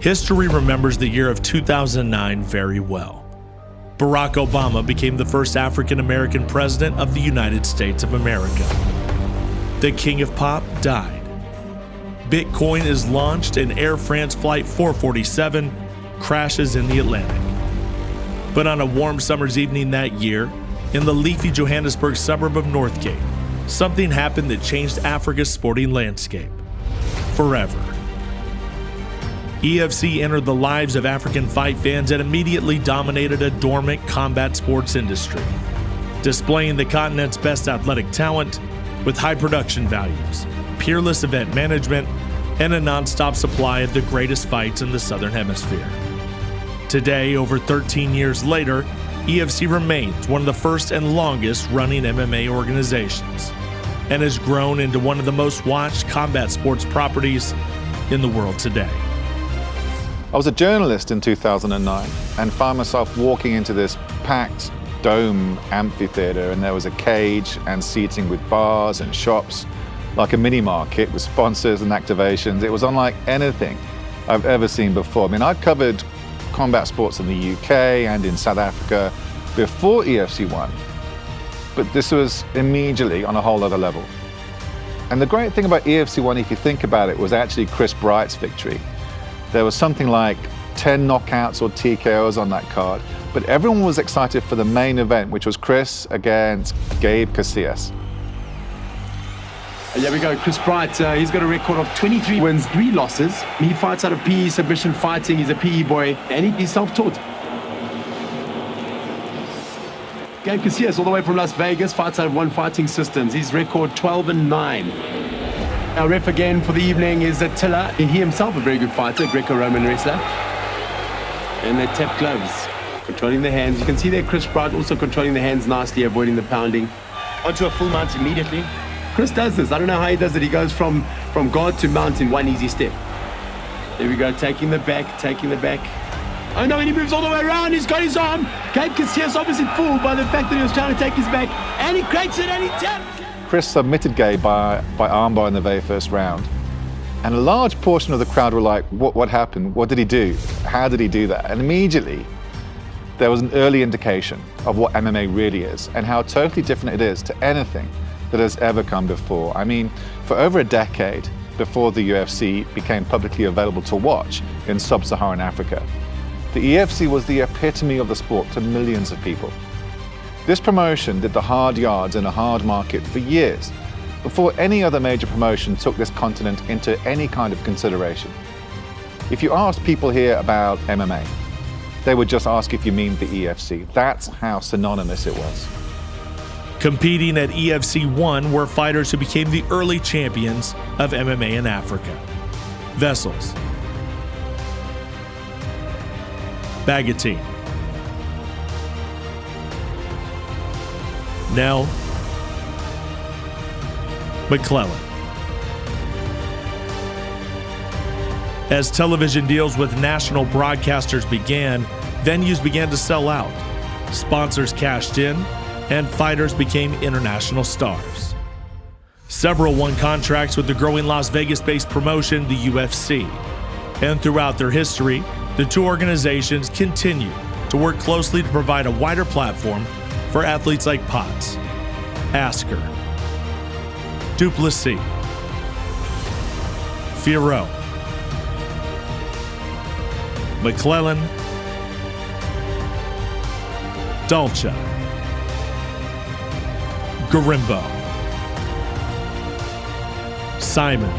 History remembers the year of 2009 very well. Barack Obama became the first African-American president of the United States of America. The king of pop died. Bitcoin is launched and Air France Flight 447 crashes in the Atlantic. But on a warm summer's evening that year, in the leafy Johannesburg suburb of Northgate, something happened that changed Africa's sporting landscape forever. EFC entered the lives of African fight fans and immediately dominated a dormant combat sports industry, displaying the continent's best athletic talent with high production values, peerless event management, and a non-stop supply of the greatest fights in the Southern Hemisphere. Today, over 13 years later, EFC remains one of the first and longest running MMA organizations and has grown into one of the most watched combat sports properties in the world today. I was a journalist in 2009 and found myself walking into this packed dome amphitheater, and there was a cage and seating with bars and shops, like a mini market with sponsors and activations. It was unlike anything I've ever seen before. I mean, I'd covered combat sports in the UK and in South Africa before EFC 1, but this was immediately on a whole other level. And the great thing about EFC 1, if you think about it, was actually Chris Bright's victory. There was something like 10 knockouts or TKOs on that card, but everyone was excited for the main event, which was Chris against Gabe Casillas. Here we go, Chris Bright, he's got a record of 23 wins, 3 losses. He fights out of PE submission fighting, he's a PE boy, and he's self-taught. Gabe Casillas, all the way from Las Vegas, fights out of One Fighting Systems. His record 12-9. Our ref again for the evening is Attila. He himself a very good fighter, Greco-Roman wrestler. And they tap gloves, controlling the hands. You can see there Chris Bright also controlling the hands nicely, avoiding the pounding. Onto a full mount immediately. Chris does this. I don't know how he does it. He goes from guard to mount in one easy step. There we go, taking the back. Oh no, and he moves all the way around. He's got his arm. Gabe Casillas obviously fooled by the fact that he was trying to take his back. And he creates it and he taps. Chris submitted Gabe by armbar in the very first round. And a large portion of the crowd were like, what happened? What did he do? How did he do that? And immediately, there was an early indication of what MMA really is and how totally different it is to anything that has ever come before. I mean, for over a decade before the UFC became publicly available to watch in sub-Saharan Africa, the EFC was the epitome of the sport to millions of people. This promotion did the hard yards in a hard market for years before any other major promotion took this continent into any kind of consideration. If you asked people here about MMA, they would just ask if you mean the EFC. That's how synonymous it was. Competing at EFC 1 were fighters who became the early champions of MMA in Africa. Vessels, Bagatine, Nell, McClellan. As television deals with national broadcasters began, venues began to sell out, sponsors cashed in, and fighters became international stars. Several won contracts with the growing Las Vegas-based promotion, the UFC. And throughout their history, the two organizations continue to work closely to provide a wider platform for athletes like Potts, Asker, Duplessis, Fierro, McClellan, Dalcha, Garimbo, Simon,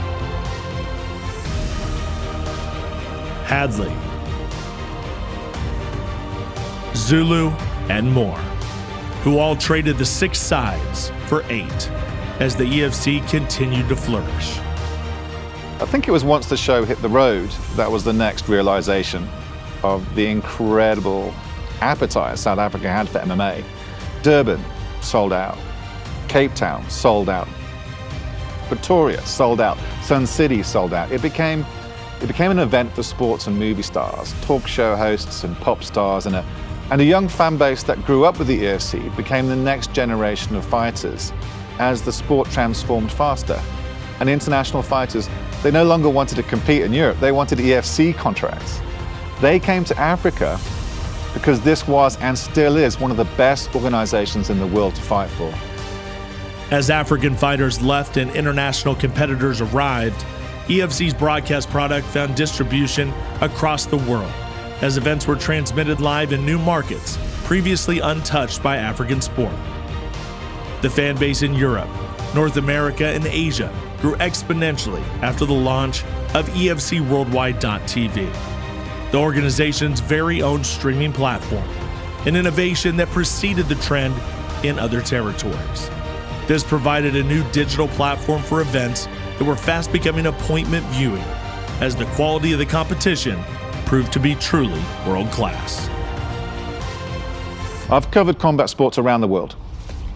Hadley, Zulu, and more, who all traded the 6 sides for 8 as the EFC continued to flourish. I think it was once the show hit the road that was the next realization of the incredible appetite South Africa had for MMA. Durban sold out, Cape Town sold out, Pretoria sold out, Sun City sold out. It became an event for sports and movie stars, talk show hosts and pop stars, and a young fan base that grew up with the EFC became the next generation of fighters as the sport transformed faster. And international fighters, They no longer wanted to compete in Europe. They wanted EFC contracts. They came to Africa because this was and still is one of the best organizations in the world to fight for. As African fighters left and international competitors arrived, EFC's broadcast product found distribution across the world as events were transmitted live in new markets previously untouched by African sport. The fan base in Europe, North America, and Asia grew exponentially after the launch of EFC Worldwide.tv, the organization's very own streaming platform, an innovation that preceded the trend in other territories. This provided a new digital platform for events that were fast becoming appointment viewing, as the quality of the competition proved to be truly world-class. I've covered combat sports around the world,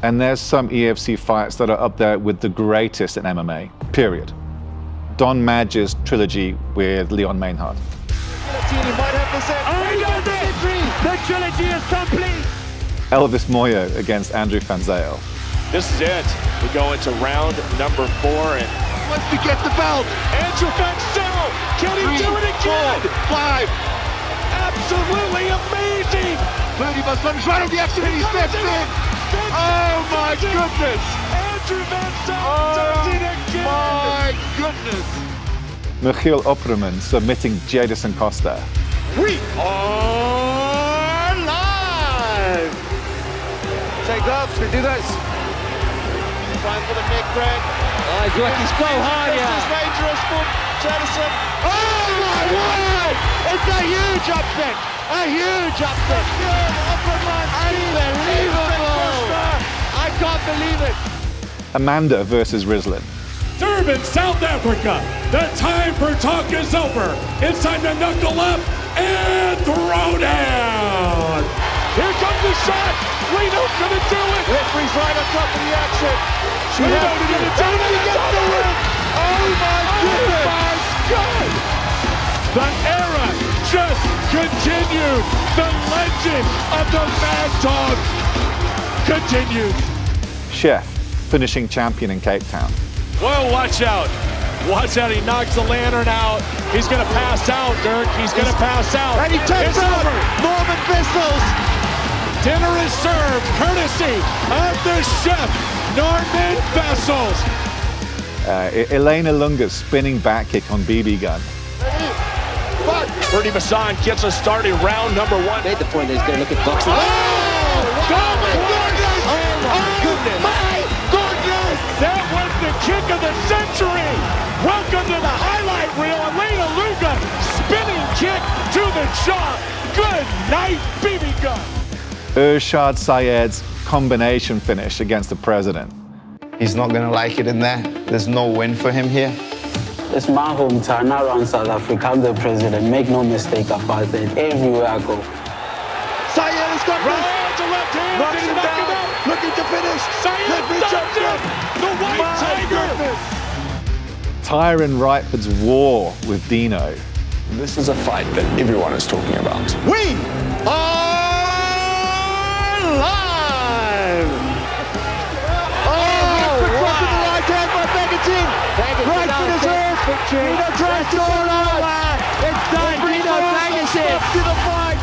and there's some EFC fights that are up there with the greatest in MMA, period. Don Madge's trilogy with Leon Maynard. The trilogy is complete! Elvis Moyo against Andrew Van Zyl. This is it. We go into round number 4 and Once we get the belt! Andrew Van Zyl, can he do it again? 5! Absolutely amazing! Clearly must right on the exit and he steps in! Oh my goodness! Andrew Van Zyl does it again! My goodness! Michiel Opperman submitting Jadison Costa. We are live! Take gloves, we do this. Trying for the neck break. Oh, he's working so hard, This is dangerous for Jadison. Oh my word! It's a huge upset! A huge upset! Unbelievable! I can't believe it! Amanda versus Rislin. Durban, South Africa. The time for talk is over. It's time to knuckle up and throw down. Here comes the shot! Reno's gonna do it! Referee's right on top of the action. Reno's gonna do it! Oh my goodness! My God! The era just continued! The legend of the Mad Dog continues! Chef, finishing champion in Cape Town. Whoa, watch out! Watch out, he knocks the lantern out. He's gonna pass out, Dirk. He's gonna pass out. And he takes It's out over. Norman Vessels. Dinner is served, courtesy of the chef, Norman Vessels. Elena Lunga's spinning back kick on BB gun. Bernie Masson gets us started round number 1. Made the point that he's going to look at boxing. Oh my goodness! My goodness! That was the kick of the century. Welcome to the highlight reel. Elena Lunga, spinning kick to the jaw. Good night, BB gun. Urshad Syed's combination finish against the president. He's not going to like it in there. There's no win for him here. It's my hometown. I run South Africa. I'm the president. Make no mistake about that. Everywhere I go. Syed has got Right this. to left hand. Knocks Did he him knock down. him out? Looking to finish. Syed Referee does jumps it. in. The White My Tiger. goodness. Tyron Rightford's war with Dino. This is a fight that everyone is talking about. We are live! Referee dropping the right hand by Begatin. Right foot is off. Dino tries to all out. It's done. Dino Begatin to the fight.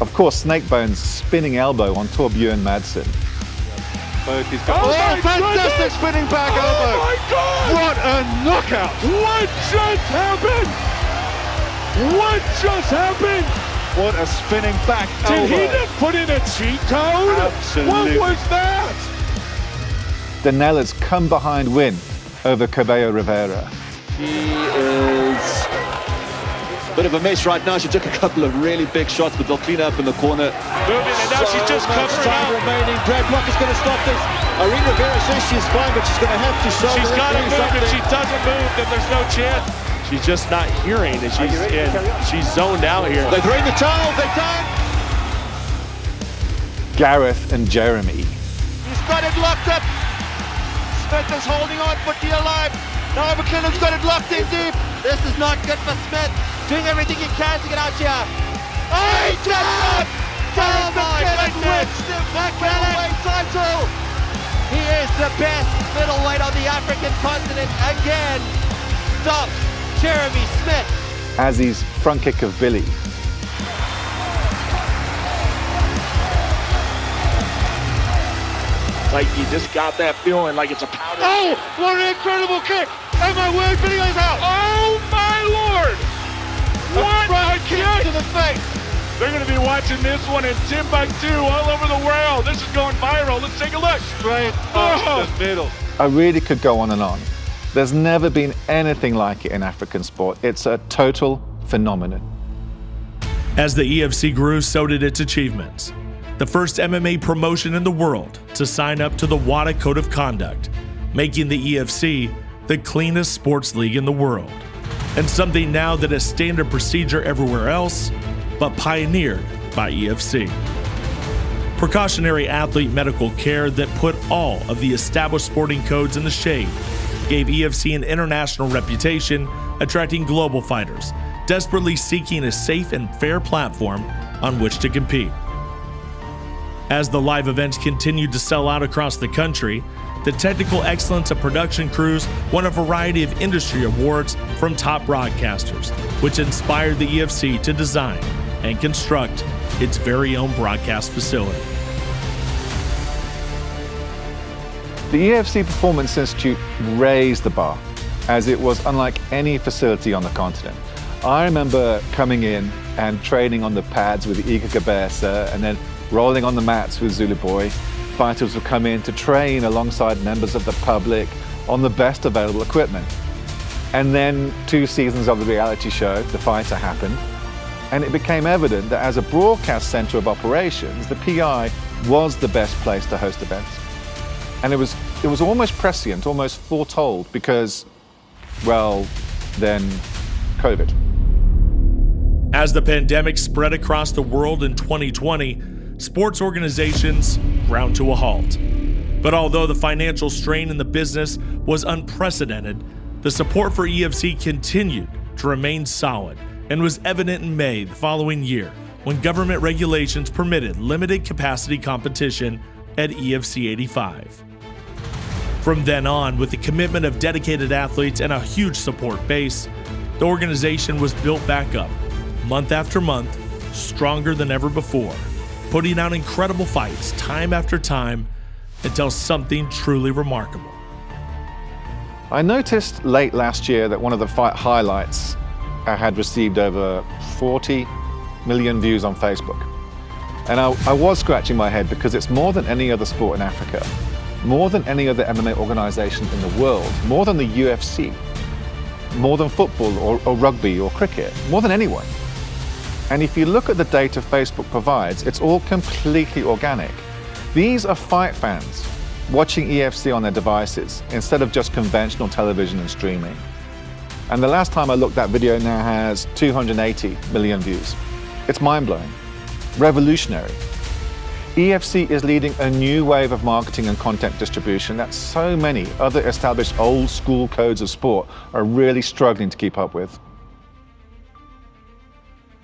Of course, Snakebone's spinning elbow on Torbjørn Madsen. Oh, fantastic spinning back elbow. Oh my God! What a knockout. What just happened? What just happened? What a spinning back Did elbow. he just put in a cheat code? Absolutely. What was that? Danella's come behind win over Cabello Rivera. She is a bit of a mess right now. She took a couple of really big shots, but they'll clean up in the corner. Moving, and now she's just much covering time up. remaining. Brad Block is going to stop this. Irene Rivera says she's fine, but she's going to have to show She's her got to do move. something. If she doesn't move, then there's no chance. She's just not hearing, and she's zoned out here. They're throwing the towel. They're done. Gareth and Jeremy. He's got it locked up. Smith is holding on for dear life. Now McKinnon's got it locked in deep. This is not good for Smith. Doing everything he can to get out here. Oh, he just Terrence McKinnon wins the middleweight title. He is the best middleweight on the African continent again. stops Jeremy Smith. As his front kick of Billy. Like you just got that feeling like it's a powder. Oh, what an incredible kick! Oh my word, Billy goes out! Oh my Lord! What a kick to the face! They're going to be watching this one in Timbuktu all over the world. This is going viral. Let's take a look. Straight off the middle. I really could go on and on. There's never been anything like it in African sport. It's a total phenomenon. As the EFC grew, so did its achievements. The first MMA promotion in the world to sign up to the WADA Code of Conduct, making the EFC the cleanest sports league in the world, and something now that is standard procedure everywhere else, but pioneered by EFC. Precautionary athlete medical care that put all of the established sporting codes in the shade gave EFC an international reputation, attracting global fighters, desperately seeking a safe and fair platform on which to compete. As the live events continued to sell out across the country, the technical excellence of production crews won a variety of industry awards from top broadcasters, which inspired the EFC to design and construct its very own broadcast facility. The EFC Performance Institute raised the bar, as it was unlike any facility on the continent. I remember coming in and training on the pads with Iga Gabesa and then rolling on the mats with Zulu Boy. Fighters would come in to train alongside members of the public on the best available equipment. And then 2 seasons of the reality show, The Fighter, happened. And it became evident that as a broadcast center of operations, the PI was the best place to host events. And it was almost prescient, almost foretold, because, well, then COVID. As the pandemic spread across the world in 2020, sports organizations ground to a halt. But although the financial strain in the business was unprecedented, the support for EFC continued to remain solid and was evident in May the following year when government regulations permitted limited capacity competition at EFC 85. From then on, with the commitment of dedicated athletes and a huge support base, the organization was built back up, month after month, stronger than ever before, putting out incredible fights time after time until something truly remarkable. I noticed late last year that one of the fight highlights had received over 40 million views on Facebook. And I was scratching my head because it's more than any other sport in Africa, more than any other MMA organization in the world, more than the UFC, more than football or rugby or cricket, more than anyone. And if you look at the data Facebook provides, it's all completely organic. These are fight fans watching EFC on their devices instead of just conventional television and streaming. And the last time I looked, that video now has 280 million views. It's mind-blowing, revolutionary. EFC is leading a new wave of marketing and content distribution that so many other established old school codes of sport are really struggling to keep up with.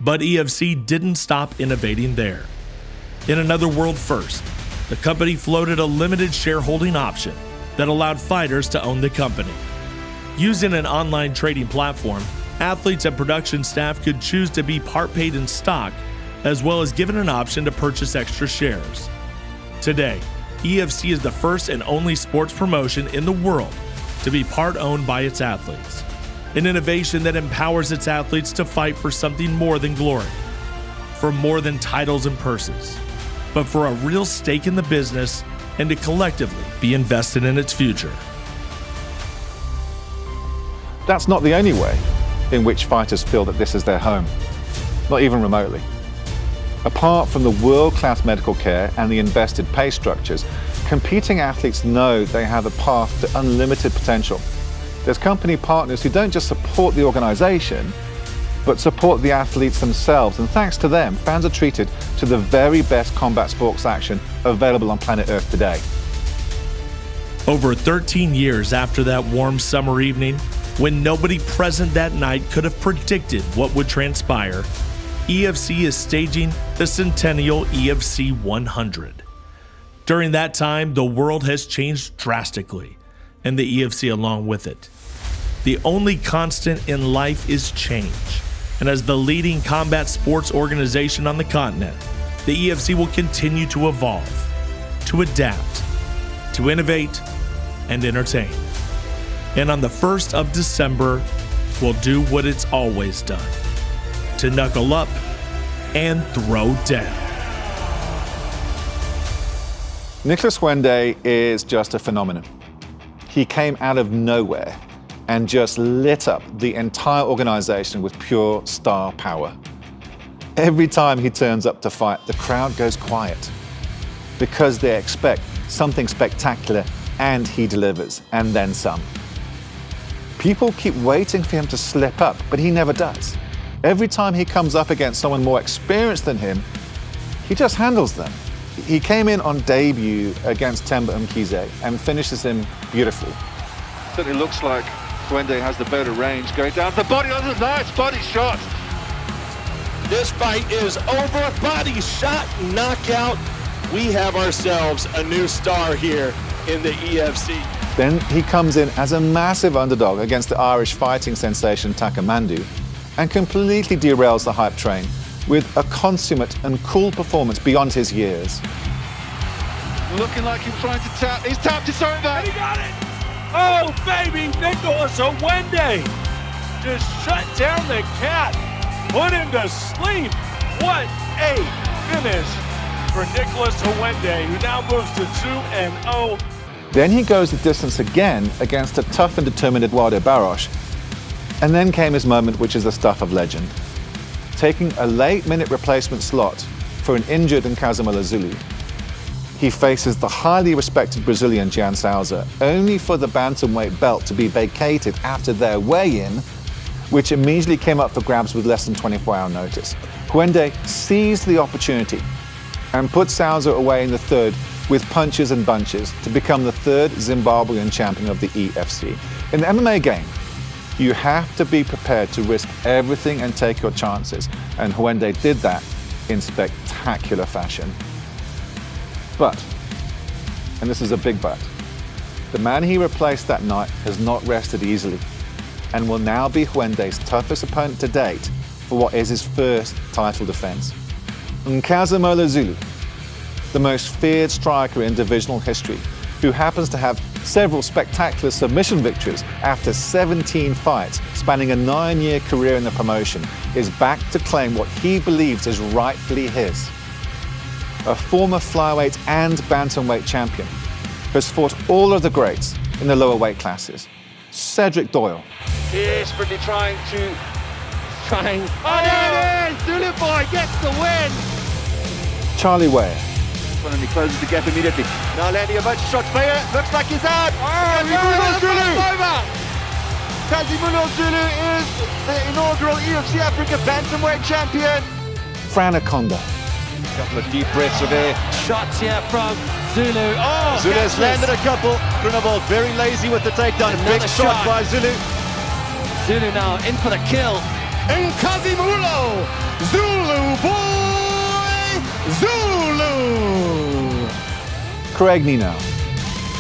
But EFC didn't stop innovating there. In another world first, the company floated a limited shareholding option that allowed fighters to own the company. Using an online trading platform, athletes and production staff could choose to be part paid in stock, as well as given an option to purchase extra shares. Today, EFC is the first and only sports promotion in the world to be part owned by its athletes. An innovation that empowers its athletes to fight for something more than glory, for more than titles and purses, but for a real stake in the business and to collectively be invested in its future. That's not the only way in which fighters feel that this is their home, not even remotely. Apart from the world-class medical care and the invested pay structures, competing athletes know they have a path to unlimited potential. There's company partners who don't just support the organization, but support the athletes themselves. And thanks to them, fans are treated to the very best combat sports action available on planet Earth today. Over 13 years after that warm summer evening, when nobody present that night could have predicted what would transpire, EFC is staging the Centennial EFC 100. During that time, the world has changed drastically, and the EFC along with it. The only constant in life is change. And as the leading combat sports organization on the continent, the EFC will continue to evolve, to adapt, to innovate, and entertain. And on the 1st of December, we'll do what it's always done, to knuckle up and throw down. Nicholas Hwende is just a phenomenon. He came out of nowhere and just lit up the entire organization with pure star power. Every time he turns up to fight, the crowd goes quiet because they expect something spectacular, and he delivers, and then some. People keep waiting for him to slip up, but he never does. Every time he comes up against someone more experienced than him, he just handles them. He came in on debut against Themba Mkhize and finishes him beautifully. Certainly looks like Hwende has the better range, going down the body. Oh, nice body shot. This fight is over. Body shot, knockout. We have ourselves a new star here in the EFC. Then he comes in as a massive underdog against the Irish fighting sensation Takamandu and completely derails the hype train with a consummate and cool performance beyond his years. Looking like he's trying to tap. He's tapped it over. And he got it. Oh, baby, Nicholas Hwende just shut down the cat, put him to sleep. What a finish for Nicholas Hwende, who now moves to 2-0. Then he goes the distance again against a tough and determined Eduardo Barros. And then came his moment, which is the stuff of legend. Taking a late-minute replacement slot for an injured Nkazimula Zulu, he faces the highly respected Brazilian Gian Souza, only for the bantamweight belt to be vacated after their weigh-in, which immediately came up for grabs with less than 24-hour notice. Hwende seized the opportunity and put Souza away in the third with punches and bunches to become the third Zimbabwean champion of the EFC. In the MMA game, you have to be prepared to risk everything and take your chances, and Hwende did that in spectacular fashion. But, and this is a big but, the man he replaced that night has not rested easily and will now be Hwende's toughest opponent to date for what is his first title defense. Nkazimula Zulu, the most feared striker in divisional history, who happens to have several spectacular submission victories after 17 fights, spanning a 9-year career in the promotion, is back to claim what he believes is rightfully his. A former flyweight and bantamweight champion, has fought all of the greats in the lower weight classes. Cedric Doyle. Desperately trying. Oh, there it is! Zulu boy gets the win! Charlie Ware. And he closes the gap immediately. Now landing a bunch of shots for you. Looks like he's out. Kazimula Zulu over. Kazimula Zulu is the inaugural EFC Africa Bantamweight champion. Fran Akonda. A couple of deep breaths of air. Shots here from Zulu. Oh, Zulu has landed a couple. Grunewald very lazy with the takedown. Big shot by Zulu. Zulu now in for the kill. And Kazimula Zulu boy Zulu. Craig Nino.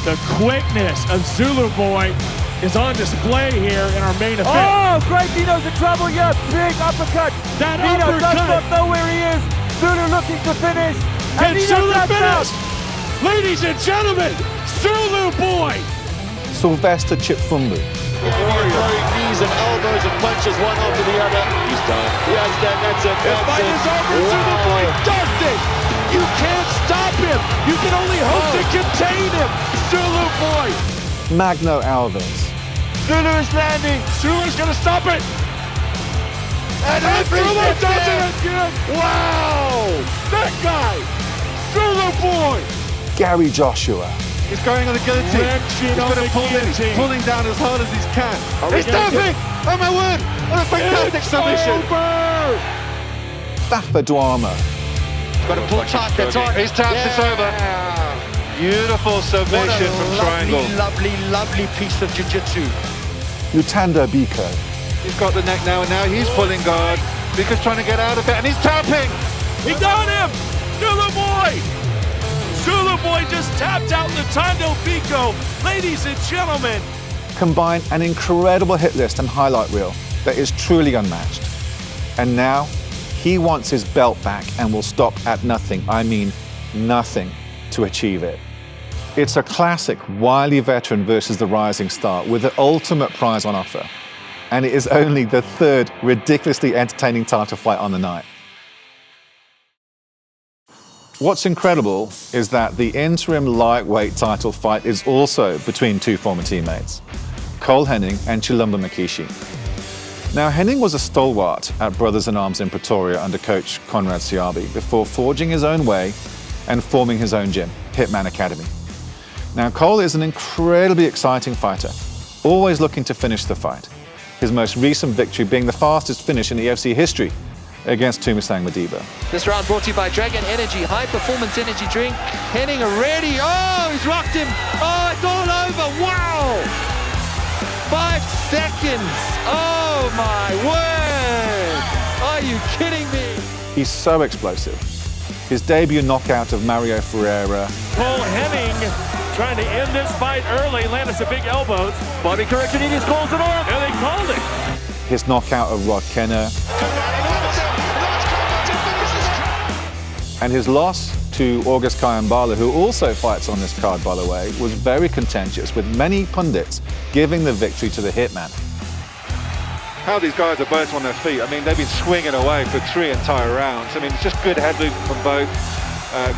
The quickness of Zulu boy is on display here in our main event. Oh, Craig Nino's in trouble. Yeah, big uppercut. That Nino uppercut. does not know where he is. Zulu looking to finish. Can Zulu out. finish? Ladies and gentlemen, Zulu boy. Sylvester Chipfumbu. Throwing knees and elbows and punches one after the other. He's done. He has done. That's it. The fight is over. Zulu boy does it. You can't stop him. You can only hope to contain him. Zulu boy. Magno Alves. Zulu is landing. Zulu's gonna stop it. And Zulu does it again. Wow. That guy. Zulu boy. Gary Joshua. He's going on the guillotine. He's going to pull in. He's pulling down as hard as he can. He's tapping. Oh my word. What a fantastic submission. Fafa Duama. Got to pull tight. That's on. He's tapped this over. Beautiful submission from Triangle. Lovely piece of jiu-jitsu. Lutando Biko. He's got the neck now, and now he's pulling guard. Biko's trying to get out of it, and he's tapping. He got him. Zulu boy. Zulu boy just tapped out Lutando Biko. Ladies and gentlemen, combine an incredible hit list and highlight reel that is truly unmatched. And now, he wants his belt back and will stop at nothing, I mean nothing, to achieve it. It's a classic wily veteran versus the rising star with the ultimate prize on offer. And it is only the third ridiculously entertaining title fight on the night. What's incredible is that the interim lightweight title fight is also between two former teammates, Cole Henning and Chilumba Mkishi. Now, Henning was a stalwart at Brothers in Arms in Pretoria under coach Conrad Siabi before forging his own way and forming his own gym, Hitman Academy. Now, Cole is an incredibly exciting fighter, always looking to finish the fight. His most recent victory being the fastest finish in EFC history against Tumusang Madiba. This round brought to you by Dragon Energy, high performance energy drink. Henning already, oh, he's rocked him. Oh, it's all over, wow. 5 seconds, oh my word. Are you kidding me? He's so explosive. His debut knockout of Mario Ferreira. Cole Henning trying to end this fight early, landed some big elbows. Bobby Correctionidis calls it off. And they called it. His knockout of Rod Kenner. And his loss to August Kayambala, who also fights on this card, by the way, was very contentious, with many pundits giving the victory to the Hitman. How these guys are both on their feet. I mean, they've been swinging away for 3 entire rounds. I mean, it's just good head movement from both.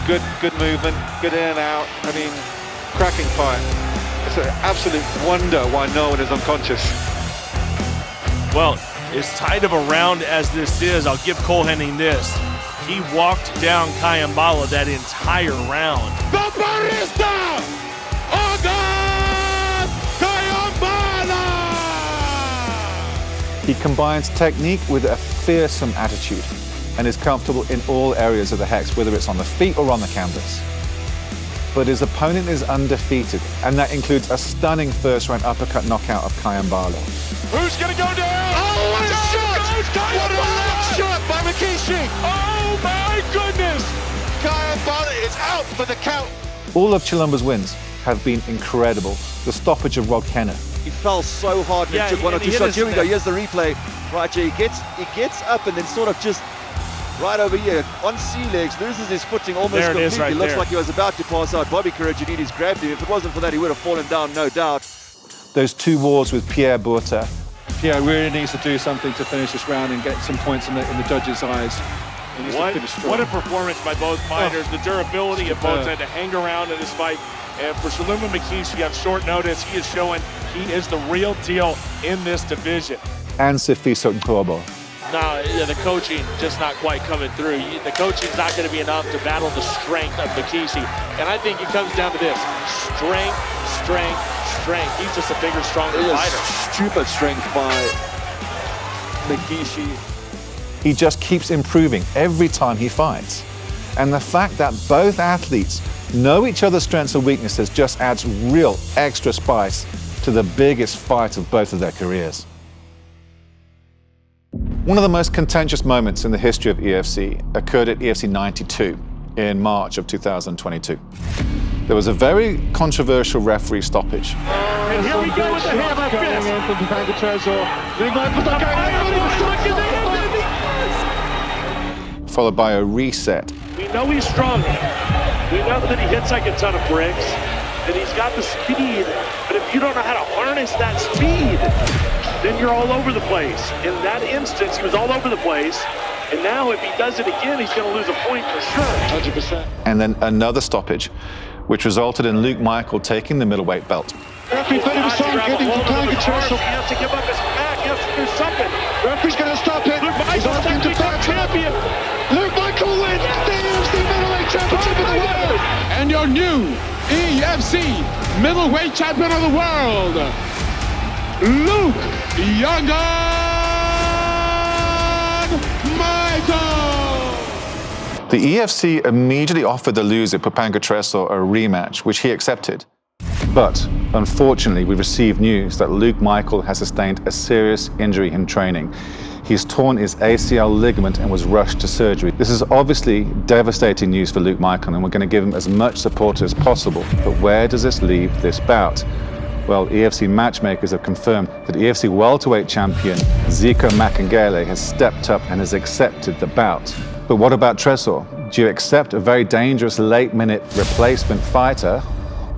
Good movement, good in and out. I mean, cracking fight. It's an absolute wonder why no one is unconscious. Well, as tight of a round as this is, I'll give Cole Henning this. He walked down Kayambala that entire round. The barista, August Kayambala! He combines technique with a fearsome attitude and is comfortable in all areas of the hex, whether it's on the feet or on the canvas. But his opponent is undefeated, and that includes a stunning first-round uppercut knockout of Kayambala. Who's gonna go down? Oh, what a shot! What a leg shot by Mkishi! Oh my goodness! Kayambala is out for the count. All of Chilumba's wins have been incredible. The stoppage of Rod Kenner. He fell so hard and took 1 or 2 shots. Here we go, here's the replay. Right here, he gets up and then sort of just right over here on sea legs, loses his footing almost completely. Right looks there. like he was about to pass out. Bobby Correctionidis grabbed him. If it wasn't for that, he would have fallen down, no doubt. Those 2 wars with Pierre Burta. Pierre really needs to do something to finish this round and get some points in the judges' eyes. What a performance by both fighters. The durability of both had to hang around in this fight. And for Chilumba Mkishi on short notice, he is showing he is the real deal in this division. And Sifiso Nkobo. No, the coaching just not quite coming through. The coaching's not going to be enough to battle the strength of Mkishi. And I think it comes down to this. Strength, strength, strength. He's just a bigger, stronger fighter. Stupid strength by Mkishi. He just keeps improving every time he fights. And the fact that both athletes know each other's strengths and weaknesses just adds real extra spice to the biggest fight of both of their careers. One of the most contentious moments in the history of EFC occurred at EFC 92 in March of 2022. There was a very controversial referee stoppage. And here we go with the hammer fist. Followed by a reset. We know he's strong. We know that he hits like a ton of bricks, and he's got the speed, but if you don't know how to harness that speed, then you're all over the place. In that instance, he was all over the place, and now if he does it again, he's going to lose a point for sure. 100%. And then another stoppage, which resulted in Luke Michael taking the middluweight belt. Referee put him aside, getting Pepanka Trestle. He has to give up his back, he has to do something. Referee's going to stop it. He's asking to fight champion. Luke Michael wins the EFC middleweight championship of the world. And your new EFC middleweight champion of the world, Luke Young Michael. The EFC immediately offered the loser, Pepanka Trestle, a rematch, which he accepted. But unfortunately, we received news that Luke Michael has sustained a serious injury in training. He's torn his ACL ligament and was rushed to surgery. This is obviously devastating news for Luke Michael, and we're going to give him as much support as possible. But where does this leave this bout? Well, EFC matchmakers have confirmed that EFC welterweight champion Zico Makangele has stepped up and has accepted the bout. But what about Tresor? Do you accept a very dangerous late-minute replacement fighter,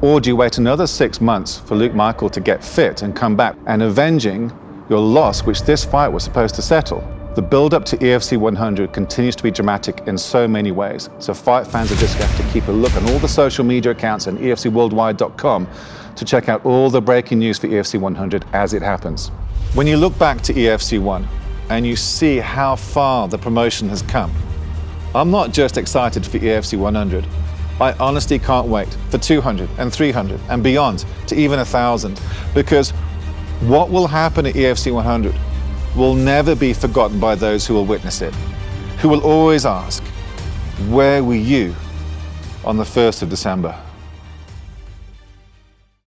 or do you wait another 6 months for Luke Michael to get fit and come back and avenging your loss, which this fight was supposed to settle? The build-up to EFC 100 continues to be dramatic in so many ways, so fight fans are just going to have to keep a look on all the social media accounts and EFCworldwide.com to check out all the breaking news for EFC 100 as it happens. When you look back to EFC 1 and you see how far the promotion has come, I'm not just excited for EFC 100. I honestly can't wait for 200 and 300 and beyond to even 1,000, because what will happen at EFC 100 will never be forgotten by those who will witness it, who will always ask, where were you on the 1st of December?